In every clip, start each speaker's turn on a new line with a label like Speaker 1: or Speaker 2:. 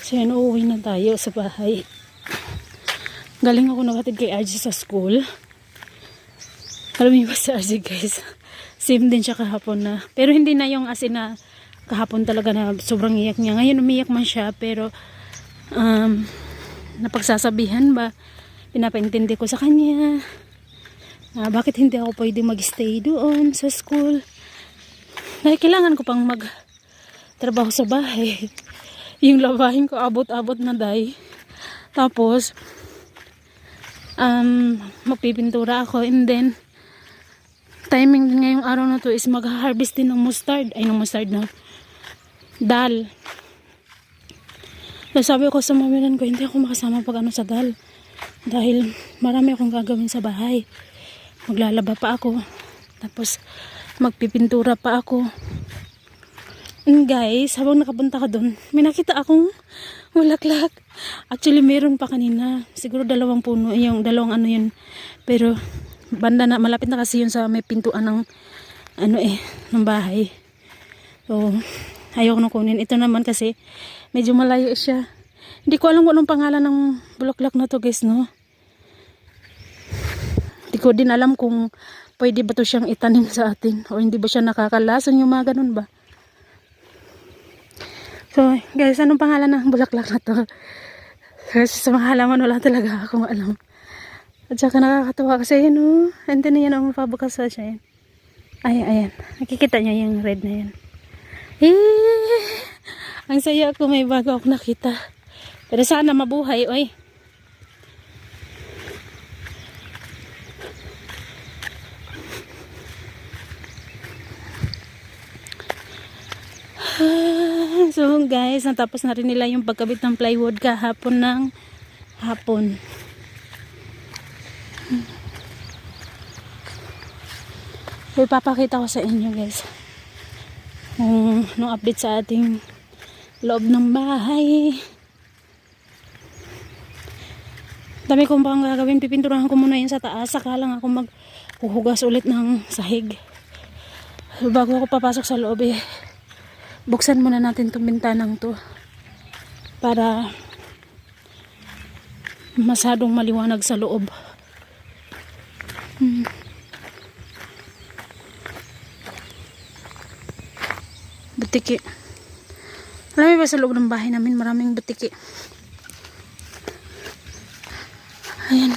Speaker 1: So yan, uuwi na tayo sa bahay. Galing ako nakatid kay RJ sa school. Alam niyo ba si RJ guys? Same din siya kahapon na. Pero hindi na yung as in na kahapon talaga na sobrang iyak niya. Ngayon umiyak man siya pero napagsasabihan ba, pinapaintindi ko sa kanya bakit hindi ako pwede mag-stay doon sa school. Dahil kailangan ko pang mag-trabaho sa bahay. Yung labahin ko abot-abot na day. Tapos magpipintura ako and then timing din ngayong araw na to is mag-harvest din ng mustard. Ay, ng mustard na dal. Nasabi ko sa mamilan ko, hindi ako makasama pag sa dal. Dahil marami akong gagawin sa bahay. Maglalaba pa ako. Tapos magpipintura pa ako. And guys, habang nakapunta ka doon, may nakita akong bulaklak. Actually, meron pa kanina. Siguro 2 puno. Yung 2 ano yun. Pero, banda na, malapit na kasi yun sa may pintuan ng, ng bahay. So, ayaw ko na kunin. Ito naman kasi, medyo malayo siya. Hindi ko alam kung anong pangalan ng bulaklak na to guys, no? Hindi ko din alam kung pwede ba to siyang itanim sa atin. O hindi ba siya nakakalason yung mga ganun ba? So, guys, anong pangalan ng bulaklak na to? Kasi sa mga halaman, wala talaga akong alam. At saka nakakatawa kasi yun, oh. And then yan, ang mapabukas sa siya yan. Ayan. Nakikita niya yung red na yan. Ang saya ko, may bago ako nakita. Pero sana mabuhay, oy. So guys, natapos na rin nila yung pagkabit ng plywood kahapon ng hapon. So ipapakita ko sa inyo guys nung update sa ating loob ng bahay. Dami kong pang gagawin. Pipinturahan ko muna yun sa taas, saka lang ako maghuhugas ulit ng sahig. So, bago ako papasok sa loob buksan muna natin itong bintanang to para masyadong maliwanag sa loob. Butiki. Alam mo ba sa loob ng bahay namin maraming butiki. Ayan.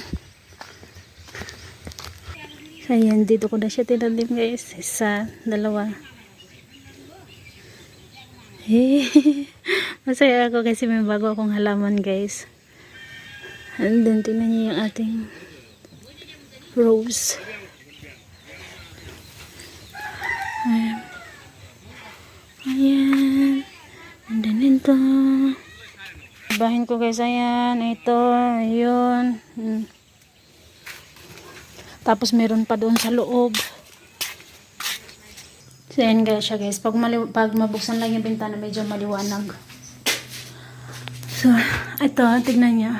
Speaker 1: So, ayan. Dito ko na siya tinalim guys. 1, 2. Masaya ako kasi may bago akong halaman guys. And then tingnan niyo yung ating rose. Ayan. And then ito. Bahin ko guys, ayan. Ito, ayun. Tapos meron pa doon sa loob. So, ayan guys siya guys. Pag mabuksan lang yung bintana, medyo maliwanag. So, ito, tignan niya.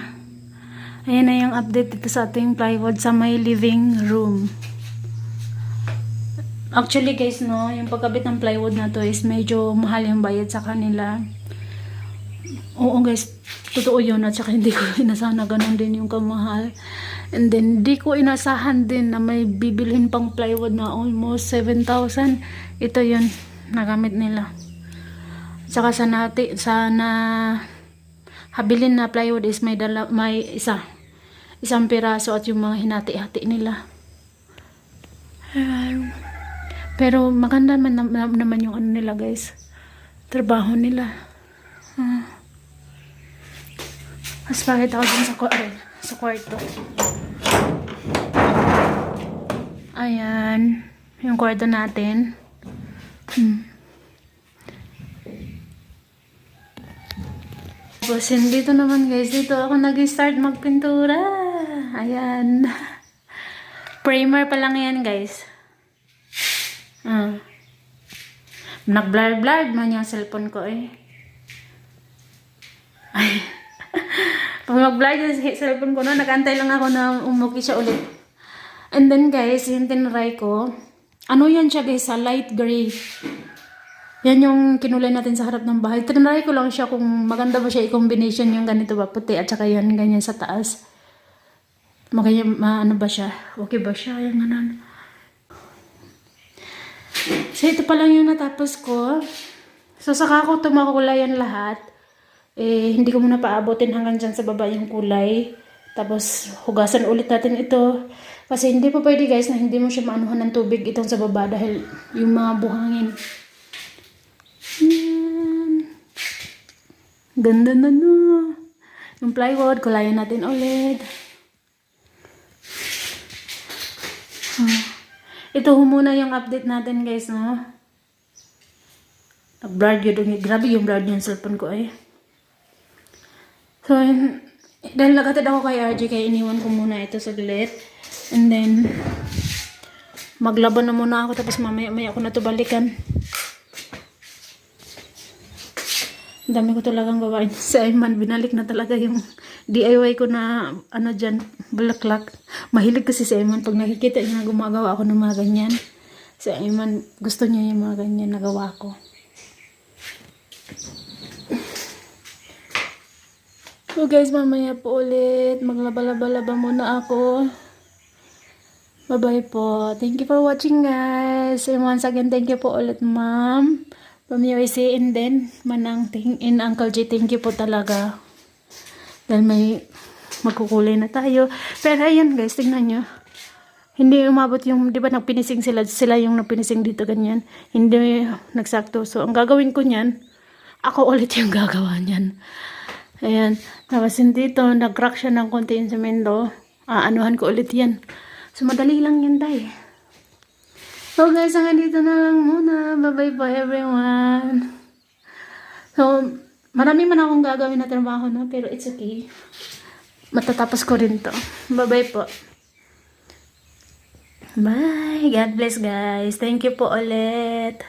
Speaker 1: Ayan na yung update dito sa ating plywood sa may living room. Actually guys, no, yung pagkabit ng plywood na to is medyo mahal yung bayad sa kanila. Oo guys, totoo yun. At saka hindi ko inasahan na ganun din yung kamahal. And then, di ko inasahan din na may bibilhin pang plywood na almost 7,000. Ito yun, nagamit nila. Saka sa habilin na plywood is may isang piraso at yung mga hinati-hati nila. Pero maganda naman yung ano nila guys. Trabaho nila. Mas pakita ko dun sa kwarto. Ayan. Yung kwarto natin. Tapos dito naman guys. Dito ako nag-start magpintura. Ayan. Primer pa lang yan guys. Nag-blur-blur man yung cellphone ko Ay. Pag mag-blur yung cellphone ko nag-antay lang ako na umuki siya ulit. And then guys, yung tinry ko, ano yan siya guys, sa light gray. Yan yung kinulay natin sa harap ng bahay. Tinry ko lang siya kung maganda ba siya i-combination yung ganito ba, puti at saka yan, ganyan sa taas. Ano ba siya? Okay ba siya? Yung ganun. So, ito pa lang yung natapos ko. So, saka ko ito makukulayan lahat. Hindi ko muna paabutin hanggang dyan sa baba yung kulay. Tapos, hugasan ulit natin ito. Kasi hindi pa pwede guys na hindi mo siya maanuhan ng tubig itong sa baba dahil yung mga buhangin. Ganda na no. Yung plywood, kulayan natin ulit. Ito muna yung update natin guys, no? Nag-blurred yun. Grabe yung blurred yung cellphone ko eh. So, dahil nagatid ako kay RJ, kaya iniwan ko muna ito saglit. And then, maglaban na muna ako, tapos mamaya ako na ito balikan. Ang dami ko talagang gawain. Si Ayman, binalik na talaga yung DIY ko na, ano dyan, bulaklak. Mahilig kasi si Ayman, pag nakikita niya na gumagawa ako ng mga ganyan. Si Ayman, gusto niya yung mga ganyan na gawa ko. So guys, mamaya po ulit. Maglaba-laba-laba muna ako. Bye-bye po. Thank you for watching guys. And once again, thank you po ulit ma'am. From USA and then Manang and Uncle J, thank you po talaga. Dahil may magkukulay na tayo. Pero ayan guys, tingnan nyo. Hindi umabot yung, di ba nagpinising sila yung nagpinising dito ganyan. Hindi nagsakto. So ang gagawin ko niyan, ako ulit yung gagawa niyan. Ayan. Tapos dito, nag-crack siya ng konti yung semento. Anuhan ko ulit yan. So, madali lang yan, day. So, guys, hanggang dito na lang muna. Bye-bye po, everyone. So, marami man akong gagawin na trabaho, no? Pero it's okay. Matatapos ko rin to. Bye-bye po. Bye. God bless, guys. Thank you po ulit.